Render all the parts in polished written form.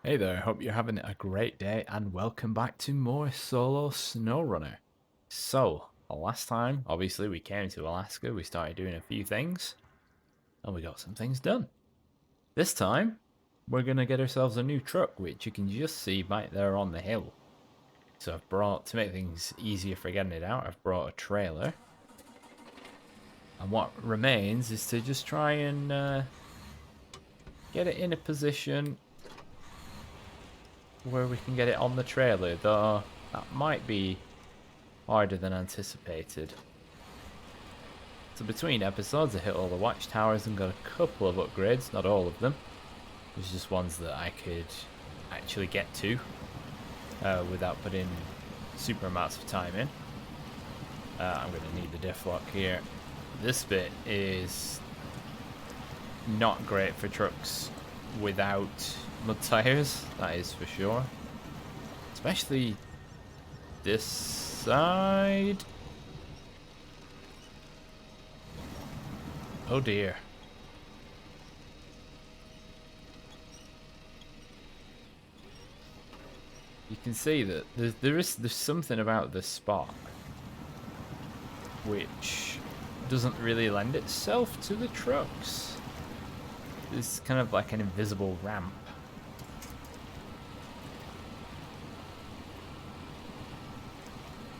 Hey there, hope you're having a great day and welcome back to more solo Snowrunner. So, last time, obviously, we came to Alaska, we started doing a few things, and we got some things done. This time, we're going to get ourselves a new truck, which you can just see right there on the hill. So I've brought, to make things easier for getting it out, I've brought a trailer. And what remains is to just try and get it in a position where we can get it on the trailer, though that might be harder than anticipated. So between episodes, I hit all the watchtowers and got a couple of upgrades, not all of them. There's just ones that I could actually get to without putting super amounts of time in. I'm going to need the diff lock here. This bit is not great for trucks without mud tires, that is for sure. Especially this side. Oh dear. You can see that there's something about this spot which doesn't really lend itself to the trucks. It's kind of like an invisible ramp.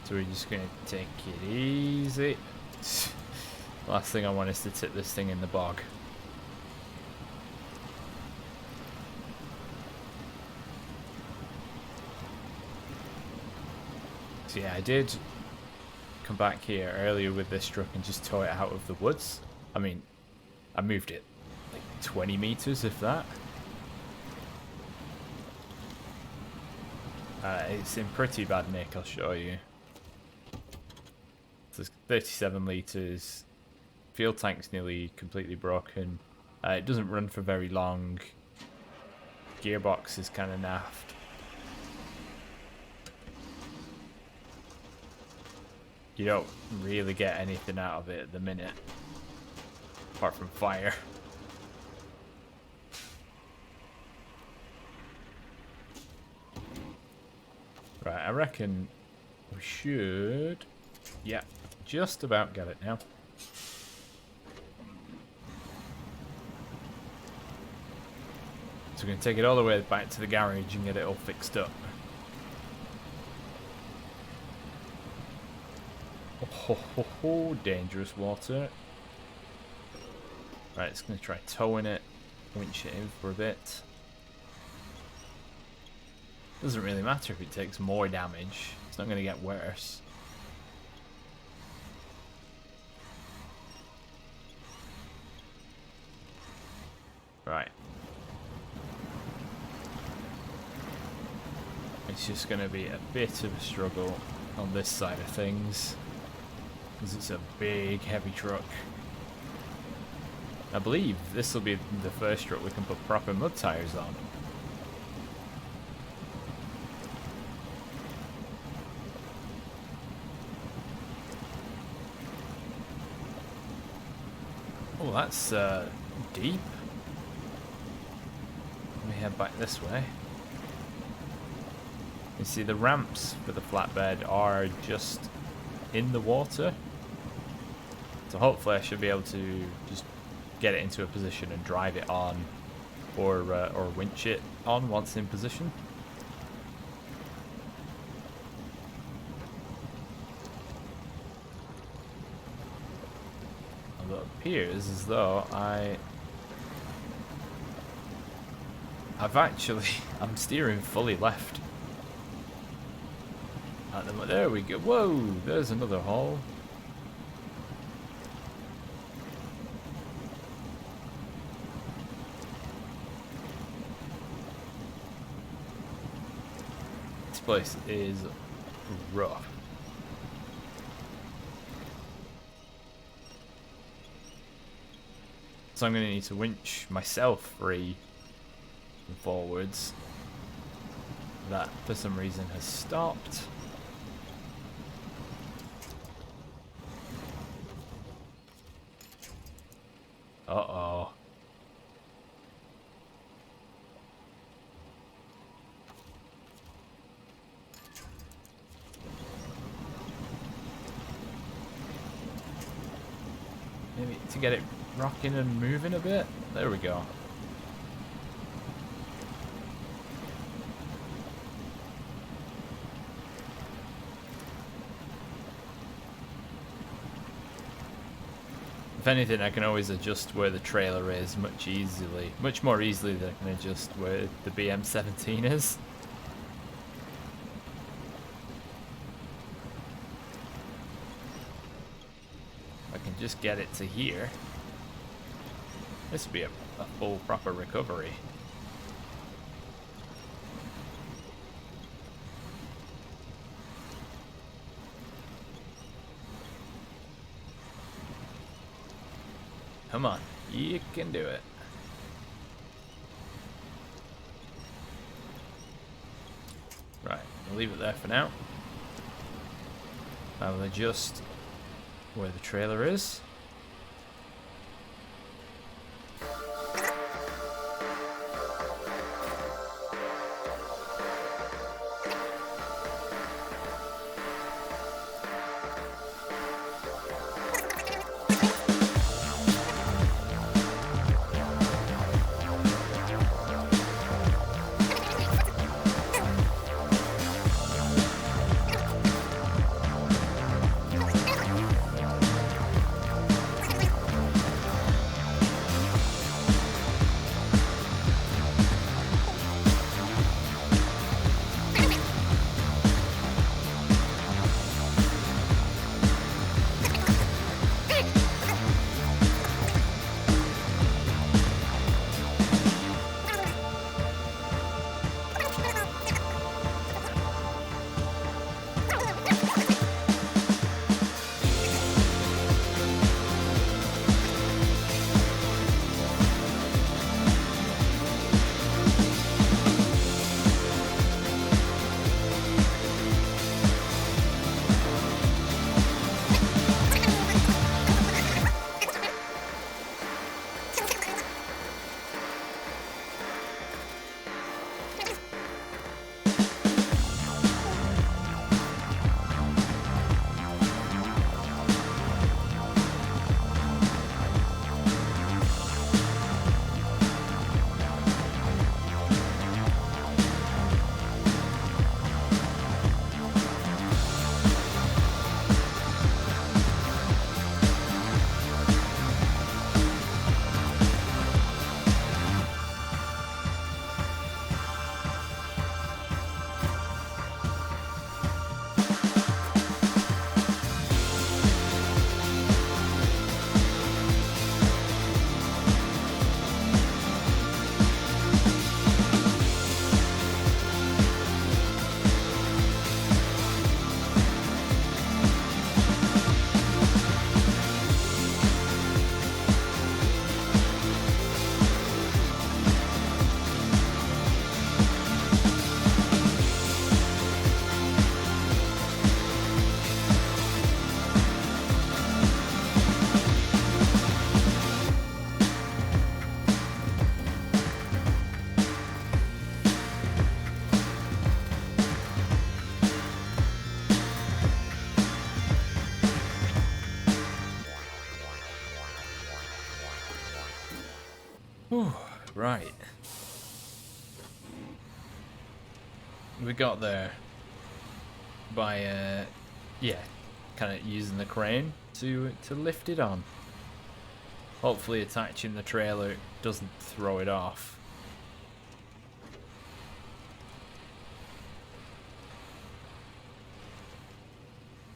So we're just going to take it easy. Last thing I want is to tip this thing in the bog. So yeah, I did come back here earlier with this truck and just tow it out of the woods. I mean, I moved it like 20 meters, if that. It's in pretty bad nick, I'll show you. So it's 37 liters. Fuel tank's nearly completely broken. It doesn't run for very long. Gearbox is kind of naffed. You don't really get anything out of it at the minute, apart from fire. Right, I reckon we should, yeah, just about get it now. So we're going to take it all the way back to the garage and get it all fixed up. Oh, dangerous water. Right, it's going to try towing it, winch it in for a bit. Doesn't really matter if it takes more damage, it's not going to get worse. Right. It's just going to be a bit of a struggle on this side of things, because it's a big, heavy truck. I believe this will be the first truck we can put proper mud tires on. Oh, that's deep. Let me head back this way. You see the ramps for the flatbed are just in the water. So hopefully I should be able to just get it into a position and drive it on, or winch it on once in position. Although it appears as though I'm steering fully left. There we go. Whoa, there's another hole. This place is rough. So I'm going to need to winch myself free and forwards. That, for some reason, has stopped. Uh-oh. to get it rocking and moving a bit. There we go. If anything, I can always adjust where the trailer is much more easily than I can adjust where the BM17 is. I can just get it to here. This would be a full proper recovery. Come on, you can do it. Right, we'll leave it there for now. I will adjust where the trailer is. Whew, right. We got there by, yeah, kind of using the crane to lift it on. Hopefully attaching the trailer doesn't throw it off.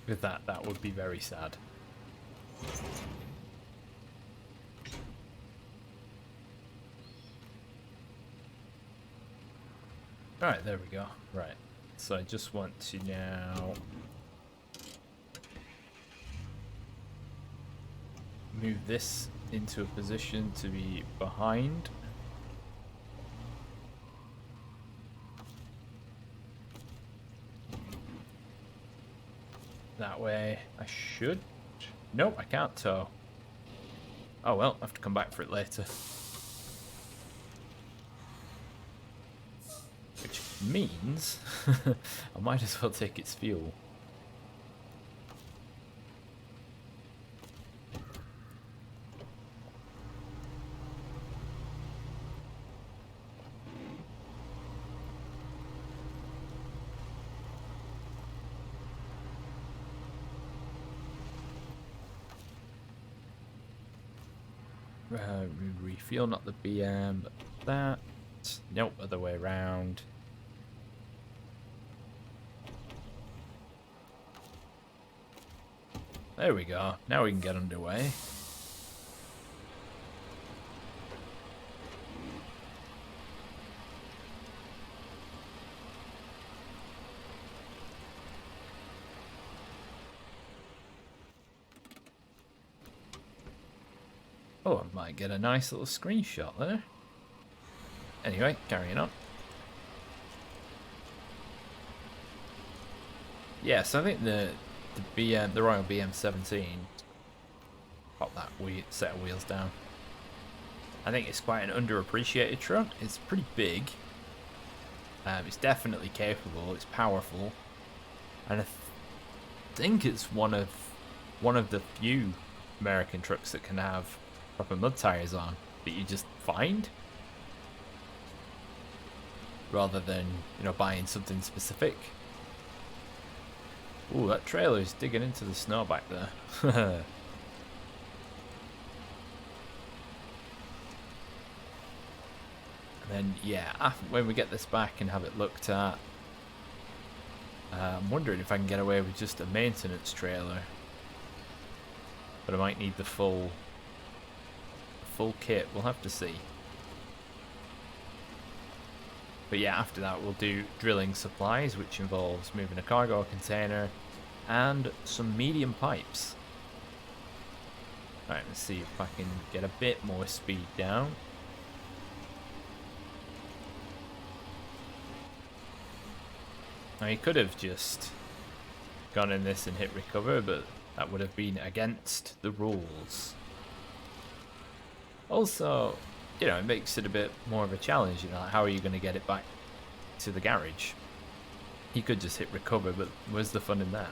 With that would be very sad. Alright, there we go. Right. So I just want to now move this into a position to be behind. That way I should... Nope, I can't tow. Oh well, I have to come back for it later. Which means I might as well take its fuel. Refuel, not the BM, but that. Nope, other way around. There we go. Now we can get underway. Oh, I might get a nice little screenshot there. Anyway, carrying on. Yeah, so I think the Royal BM17, pop that set of wheels down. I think it's quite an underappreciated truck. It's pretty big. It's definitely capable. It's powerful, and I think it's one of the few American trucks that can have proper mud tires on that you just find, rather than, you know, buying something specific. Ooh, that trailer's digging into the snow back there. And then, yeah, when we get this back and have it looked at, I'm wondering if I can get away with just a maintenance trailer. But I might need the full kit. We'll have to see. But yeah, after that we'll do drilling supplies, which involves moving a cargo container and some medium pipes. Alright, let's see if I can get a bit more speed down. Now, he could have just gone in this and hit recover, but that would have been against the rules. Also, you know, it makes it a bit more of a challenge. You know, how are you going to get it back to the garage? He could just hit recover, but where's the fun in that?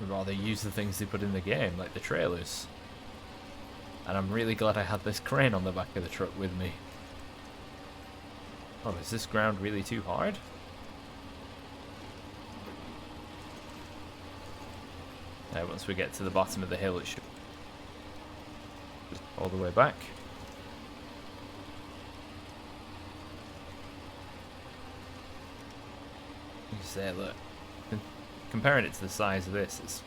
We'd rather use the things they put in the game, like the trailers. And I'm really glad I had this crane on the back of the truck with me. Oh, is this ground really too hard? Once we get to the bottom of the hill, it should all the way back. You say, look, comparing it to the size of this, it's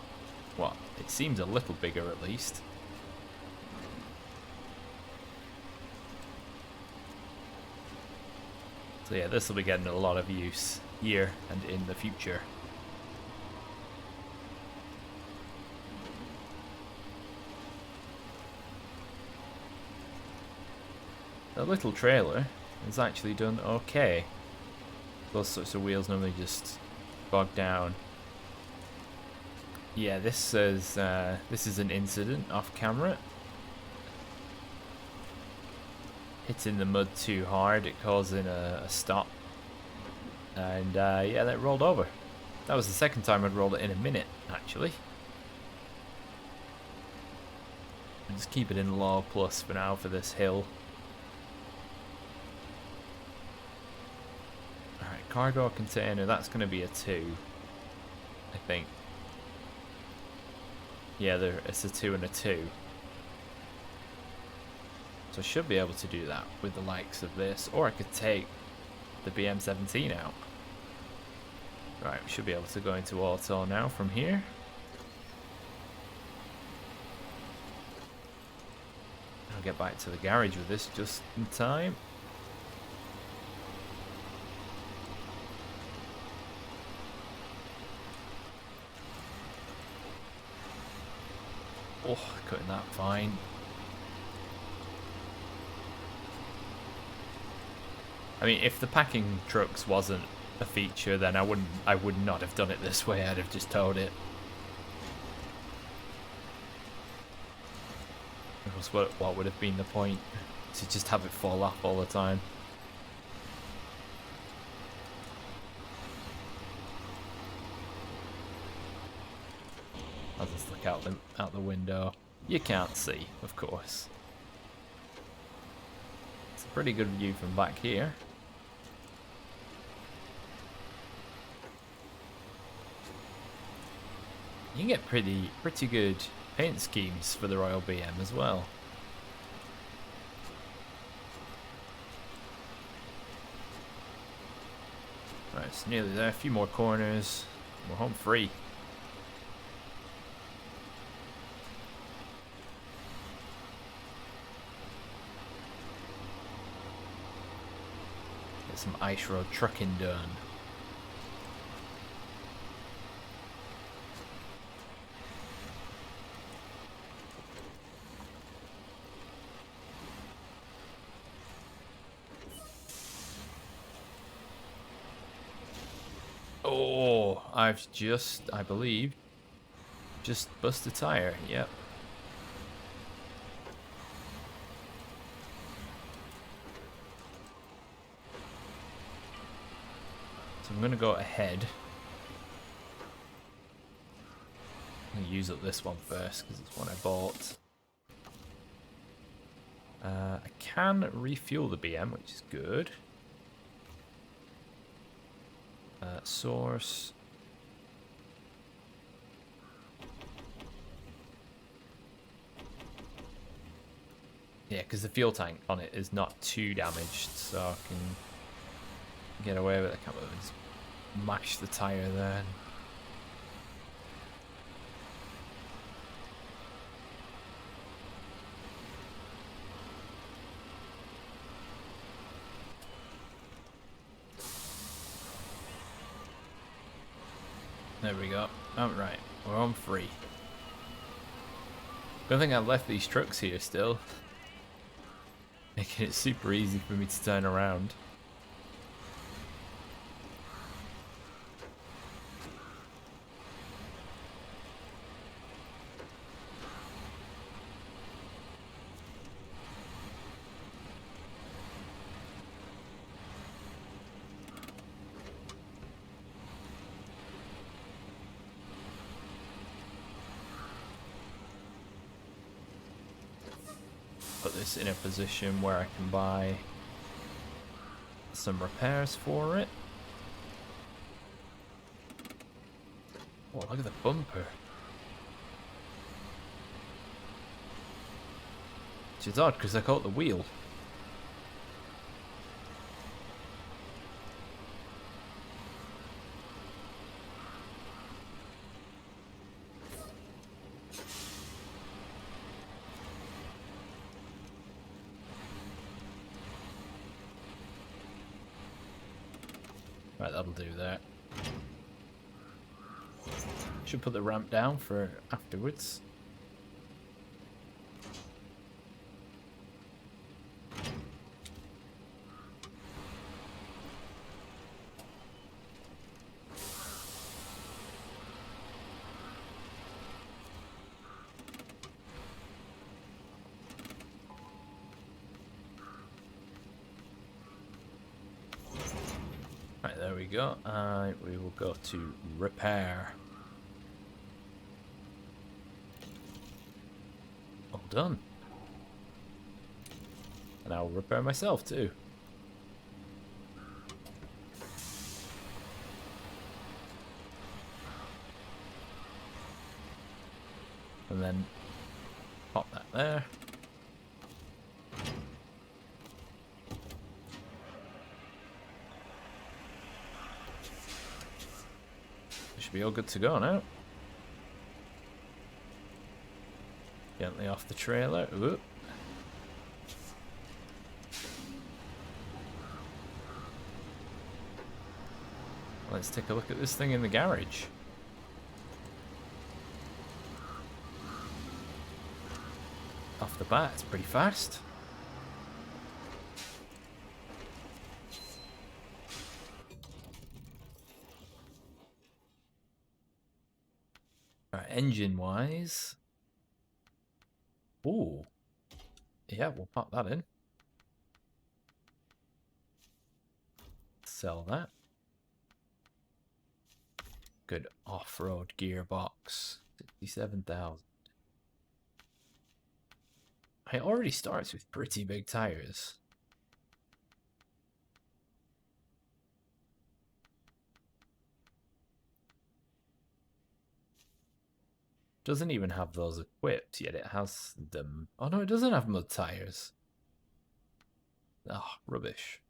what? It seems a little bigger at least. So yeah, this will be getting a lot of use here and in the future. The little trailer has actually done okay. Those sorts of wheels normally just bog down. Yeah, this is an incident off camera. Hitting the mud too hard, it causing a stop. And yeah, that rolled over. That was the second time I'd rolled it in a minute, actually. I'll just keep it in low plus for now for this hill. Alright, cargo container, that's going to be a 2, I think. Yeah, it's a 2 and a 2. So I should be able to do that with the likes of this, or I could take the BM17 out. Right, we should be able to go into auto now from here. I'll get back to the garage with this just in time. Oh, cutting that fine. I mean, if the packing trucks wasn't a feature, then I would not have done it this way. I'd have just towed it. Because what would have been the point? To just have it fall off all the time. I'll just look out the window. You can't see, of course. It's a pretty good view from back here. You can get pretty good paint schemes for the Royal BM as well. Right, it's nearly there. A few more corners. We're home free. Get some ice road trucking done. Oh, I've just, I believe, just bust a tire. Yep. So I'm going to go ahead. I'm going to use up this one first because it's one I bought. I can refuel the BM, which is good. Source. Yeah, because the fuel tank on it is not too damaged, so I can get away with it. I can't believe I just mash the tire there. There we go. Alright, we're on free. Good thing I left these trucks here still. Making it super easy for me to turn around. Put this in a position where I can buy some repairs for it. Oh, look at the bumper. Which is odd because I caught the wheel. Right, that'll do that. Should put the ramp down for afterwards. Right, there we go. We will go to repair. All done. And I'll repair myself too. And then pop that there. Should be all good to go now. Gently off the trailer. Ooh. Let's take a look at this thing in the garage. Off the bat, it's pretty fast. Right, engine-wise. Ooh. Yeah, we'll pop that in. Sell that. Good off-road gearbox. 67,000. It already starts with pretty big tires. doesn't even have those equipped, yet it has them. Oh no, it doesn't have mud tires. Oh, rubbish.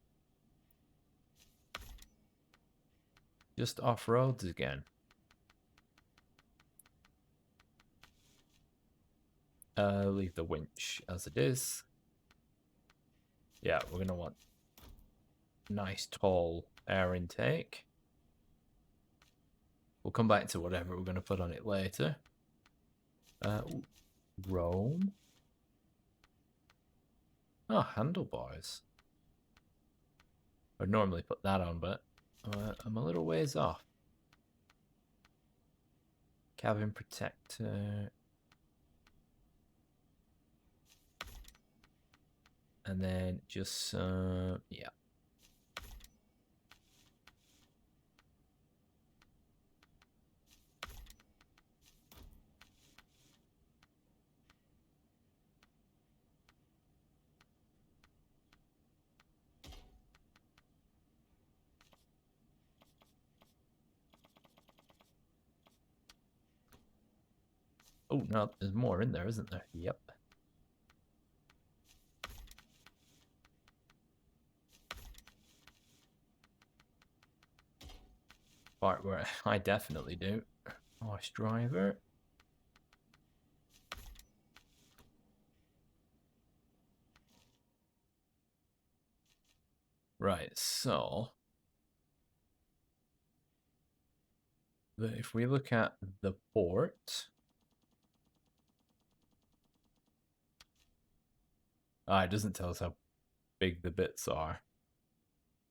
Just off-roads again. Leave the winch as it is. Yeah, we're gonna want nice tall air intake. We'll come back to whatever we're gonna put on it later. Rome. Oh, handlebars. I'd normally put that on, but I'm a little ways off. Cabin protector. And then just, yeah. Oh, no, there's more in there, isn't there? Yep. Part where I definitely do. Horse driver. Right, so if we look at the port, it doesn't tell us how big the bits are,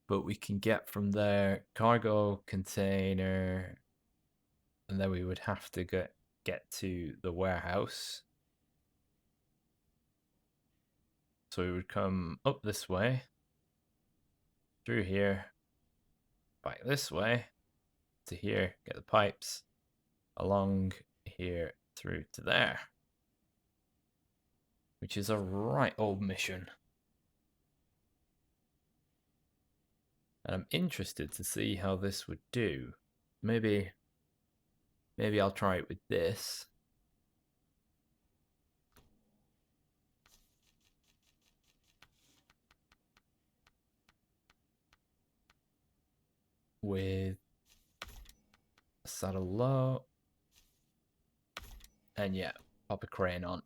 but we can get from there cargo container, and then we would have to get to the warehouse. So we would come up this way, through here, back this way to here, get the pipes along here through to there, which is a right old mission. And I'm interested to see how this would do. Maybe I'll try it with this. With saddle low. And yeah, pop a crane on.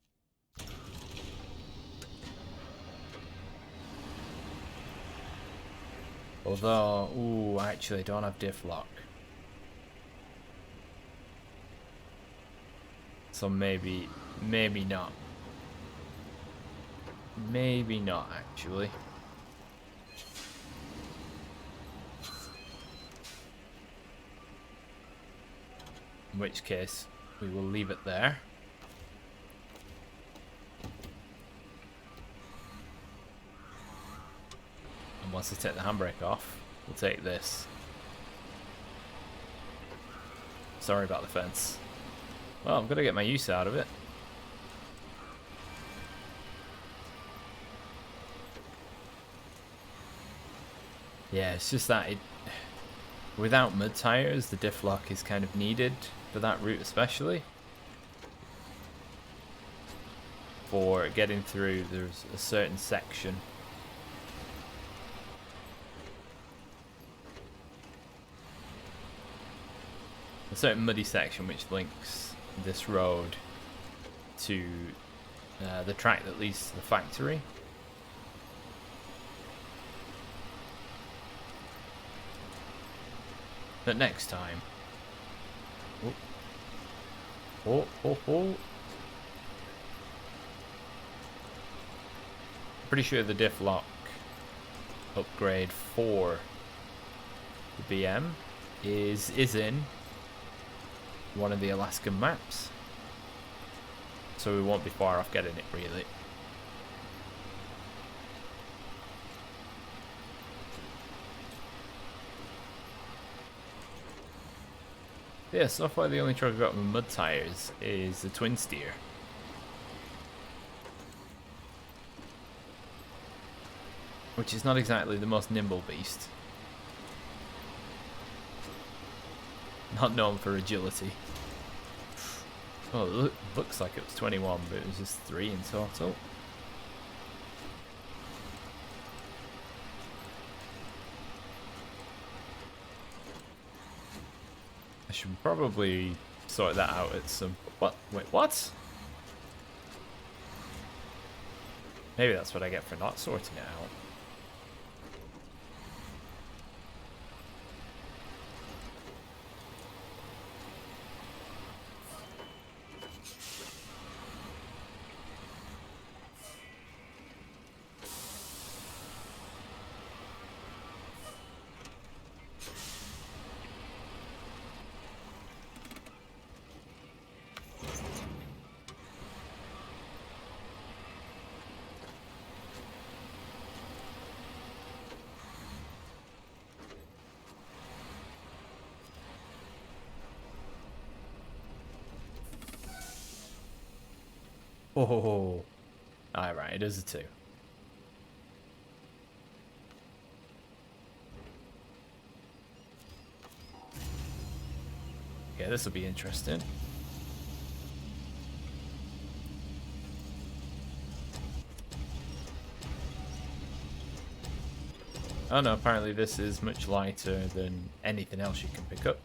Although, ooh, actually I don't have diff lock. So maybe not. Maybe not, actually. In which case, we will leave it there. And once I take the handbrake off, we'll take this. Sorry about the fence. Well, I'm gonna get my use out of it. Yeah, it's just that without mud tires, the diff lock is kind of needed for that route, especially. For getting through, there's a certain section. A certain muddy section which links this road to the track that leads to the factory. But next time. Oh. Pretty sure the diff lock upgrade for the BM is in one of the Alaskan maps. So we won't be far off getting it, really. Yeah, so far the only truck I've got with mud tires is the twin steer. Which is not exactly the most nimble beast. Not known for agility. Well, it looks like it was 21, but it was just 3 in total. I should probably sort that out at some... What? Wait, what? Maybe that's what I get for not sorting it out. Oh, alright, it is a 2. Yeah, this will be interesting. Oh no, apparently this is much lighter than anything else you can pick up.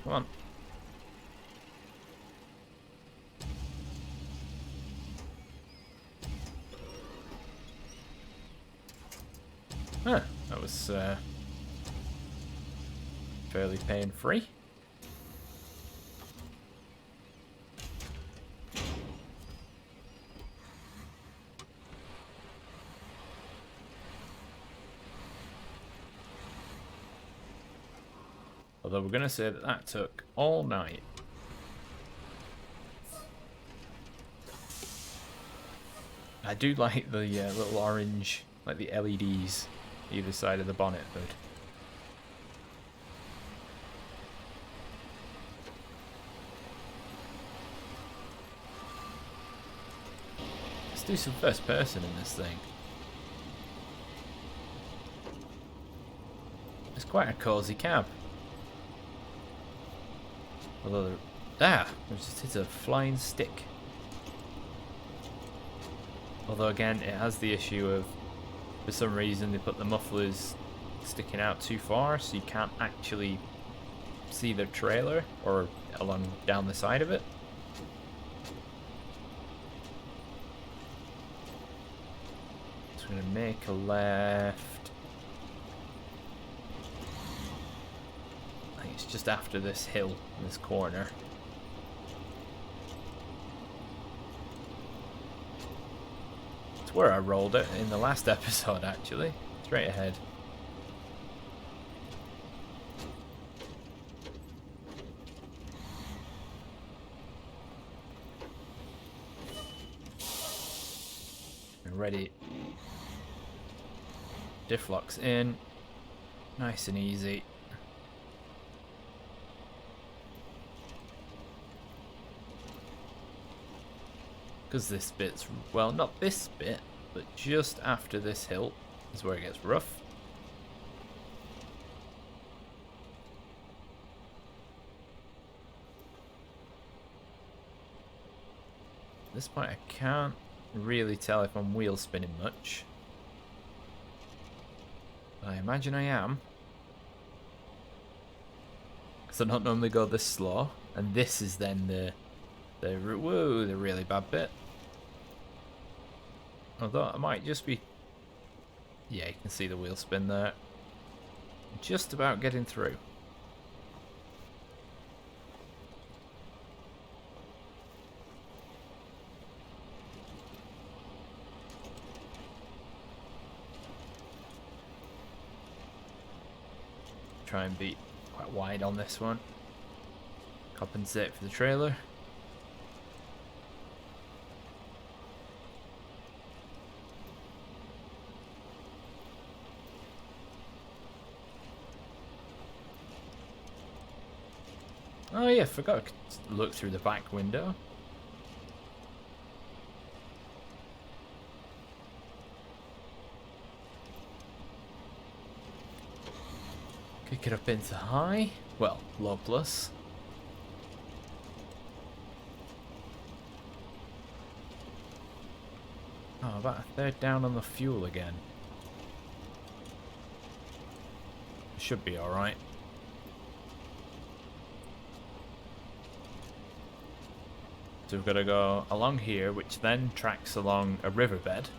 Come on. Huh, that was fairly pain-free. Although we're going to say that that took all night. I do like the little orange, like the LEDs either side of the bonnet hood. Let's do some first person in this thing. It's quite a cozy cab. Although, there's just a flying stick. Although again, it has the issue of, for some reason, they put the mufflers sticking out too far, so you can't actually see the trailer or along down the side of it. So we're gonna make a left. I think it's just after this hill, this corner. It's where I rolled it in the last episode, actually. Straight ahead. We're ready. Diff locks in. Nice and easy. Because this bit's, well, not this bit, but just after this hill is where it gets rough. At this point I can't really tell if I'm wheel spinning much. But I imagine I am. Because I don't normally go this slow. And this is then the really bad bit. Although it might just be... Yeah, you can see the wheel spin there. Just about getting through. Try and be quite wide on this one. Compensate for the trailer. Oh yeah, forgot I could look through the back window. Pick it up into high. Well, low plus. Oh, about a third down on the fuel again. Should be alright. So we've got to go along here, which then tracks along a riverbed.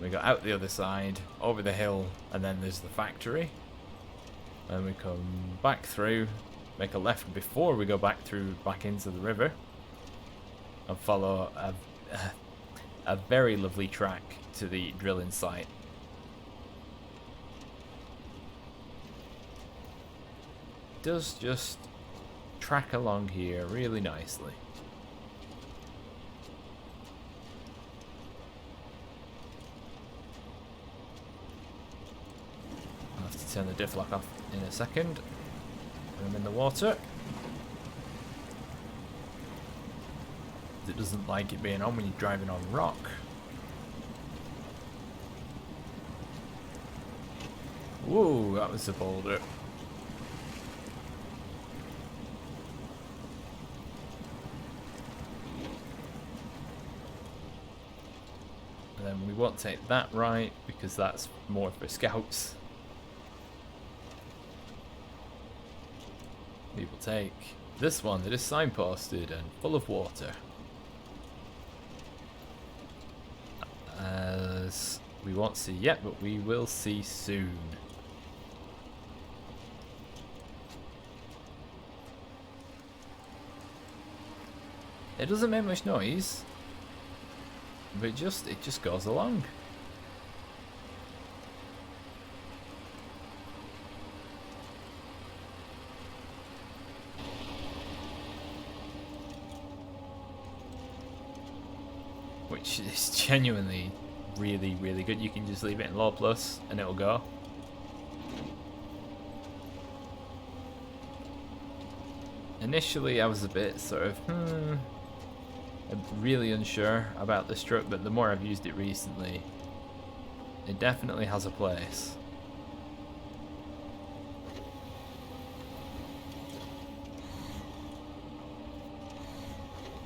We go out the other side, over the hill, and then there's the factory. And we come back through, make a left before we go back through, back into the river. And follow a very lovely track to the drilling site. It does just track along here really nicely. I'll have to turn the diff lock off in a second. Put them in the water. It doesn't like it being on when you're driving on rock. Whoa, that was a boulder. And then we won't take that right because that's more for scouts. We will take this one that is signposted and full of water. As we won't see yet, but we will see soon. It doesn't make much noise, but it just goes along. Which is genuinely really, really good. You can just leave it in low plus and it'll go. Initially I was a bit sort of really unsure about this truck, but the more I've used it recently, it definitely has a place.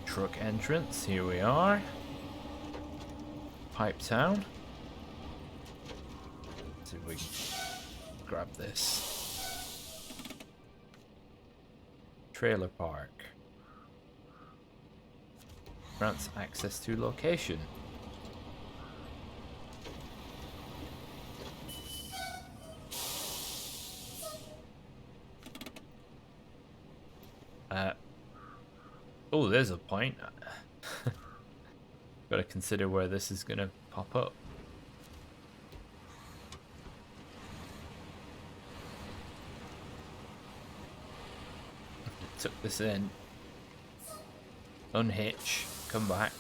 Truck entrance, here we are. Pipe Town. Let's see if we can grab this. Trailer park. Grants access to location. Oh, there's a point. Got to consider where this is going to pop up. Took this in. Unhitch. Come back.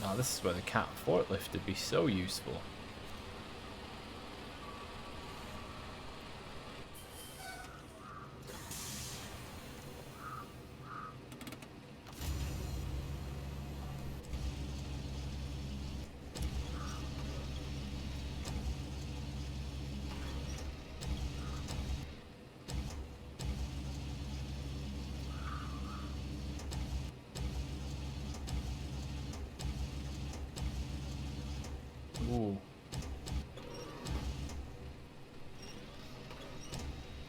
Oh, this is where the cat forklift would be so useful. Ooh.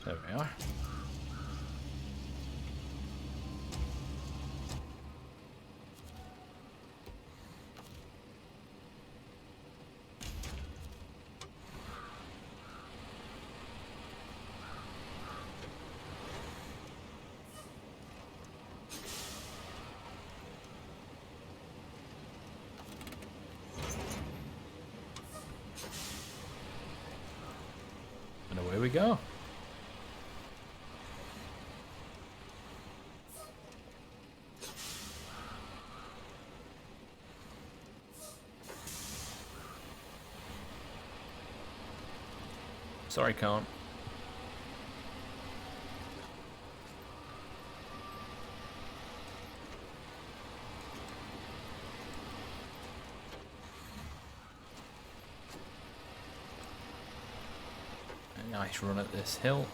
There we are. And away we go. Sorry, can't. A nice run at this hill.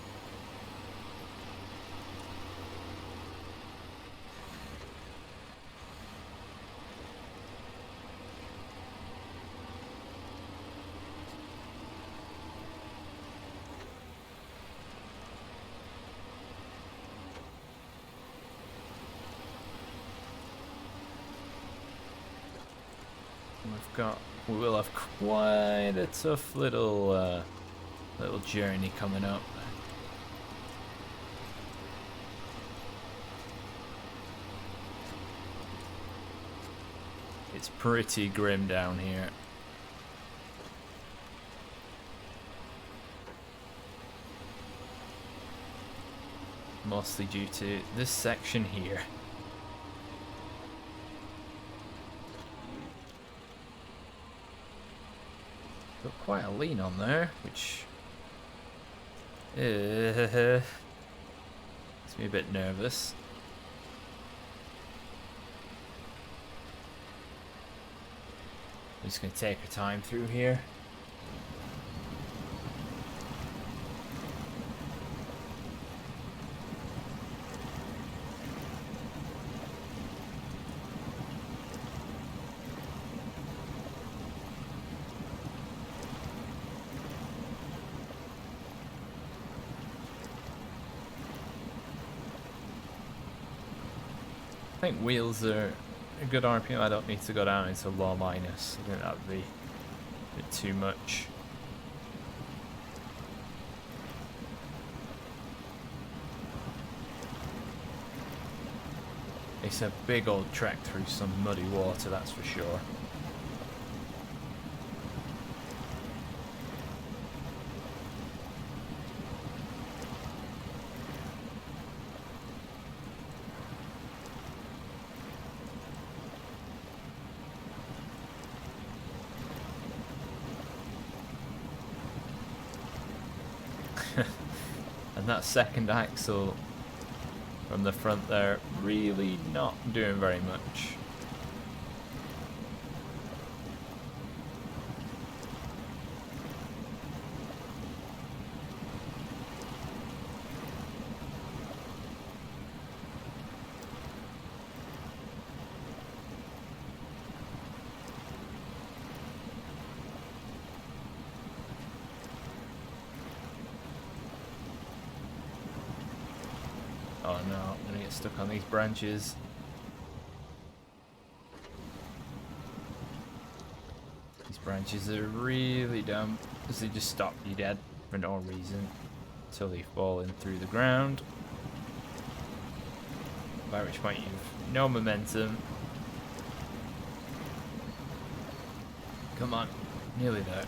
We will have quite a tough little journey coming up. It's pretty grim down here. Mostly due to this section here. Got quite a lean on there, which makes me a bit nervous. I'm just going to take our time through here. I think wheels are a good RPM. I don't need to go down into low minus. I think that would be a bit too much. It's a big old trek through some muddy water, that's for sure. And that second axle from the front there, really not doing very much. Oh no, I'm gonna get stuck on these branches. These branches are really dumb because they just stop you dead for no reason until they fall in through the ground. By which point you've no momentum. Come on, nearly there.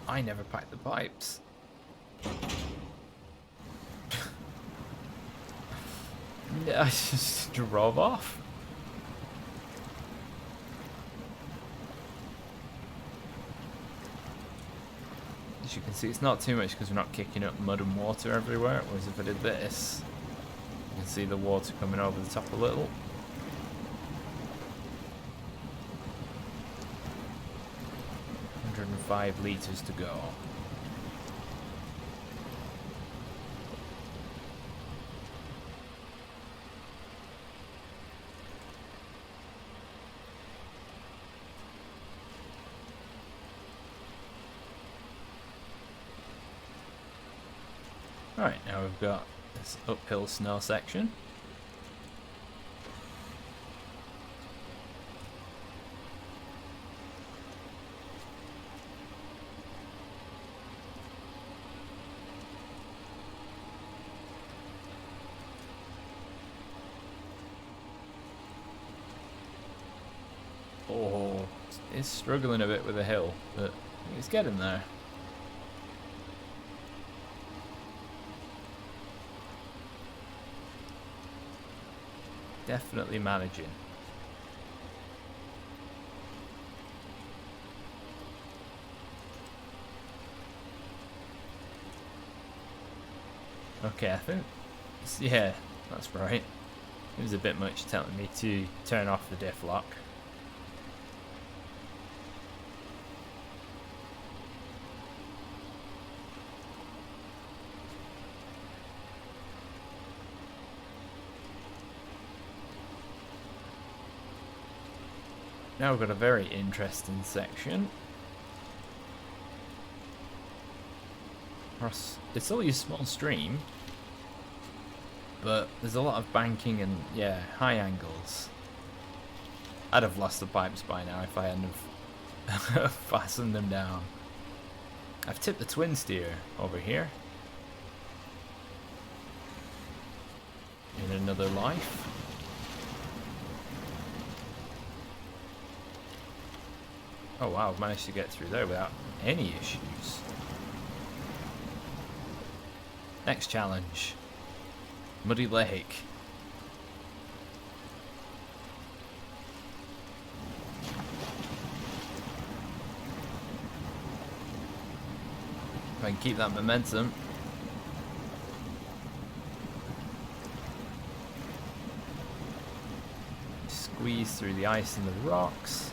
I never packed the pipes. I just drove off. As you can see, it's not too much because we're not kicking up mud and water everywhere. Whereas if I did this, you can see the water coming over the top a little. $105 litres to go. Alright, now we've got this uphill snow section. Oh, it's struggling a bit with the hill, but it's getting there. Definitely managing. Okay, I think, yeah, that's right. It was a bit much telling me to turn off the diff lock. Now we've got a very interesting section. It's only a small stream, but there's a lot of banking and, yeah, high angles. I'd have lost the pipes by now if I hadn't have fastened them down. I've tipped the twin steer over here. In another life. Oh wow, I've managed to get through there without any issues. Next challenge. Muddy Lake. If I can keep that momentum. Squeeze through the ice and the rocks.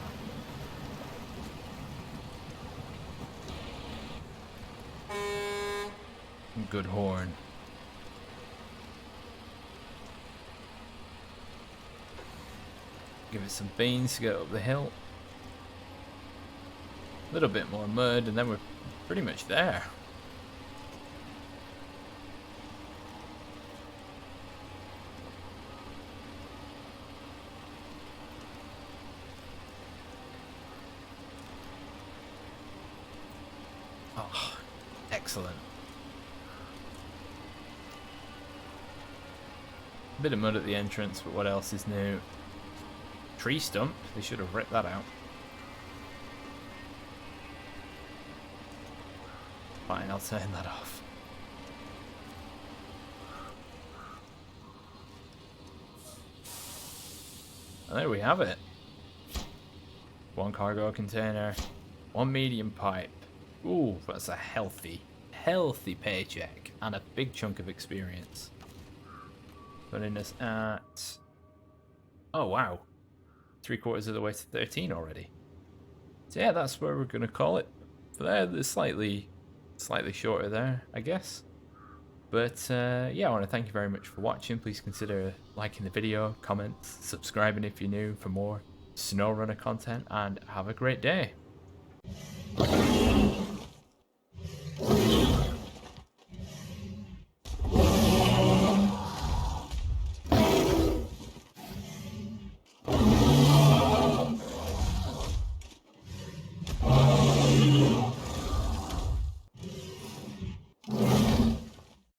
Good horn. Give it some beans to get up the hill. A little bit more mud and then we're pretty much there. Oh, excellent. A bit of mud at the entrance, but what else is new? Tree stump, they should have ripped that out. Fine, I'll turn that off. And there we have it. One cargo container, one medium pipe. Ooh, that's a healthy paycheck and a big chunk of experience. Putting us at, oh wow, 3/4 of the way to 13 already. So yeah, that's where we're gonna call it. For there, there's slightly shorter there, I guess. But yeah, I want to thank you very much for watching. Please consider liking the video, comments, subscribing if you're new for more Snowrunner content, and have a great day.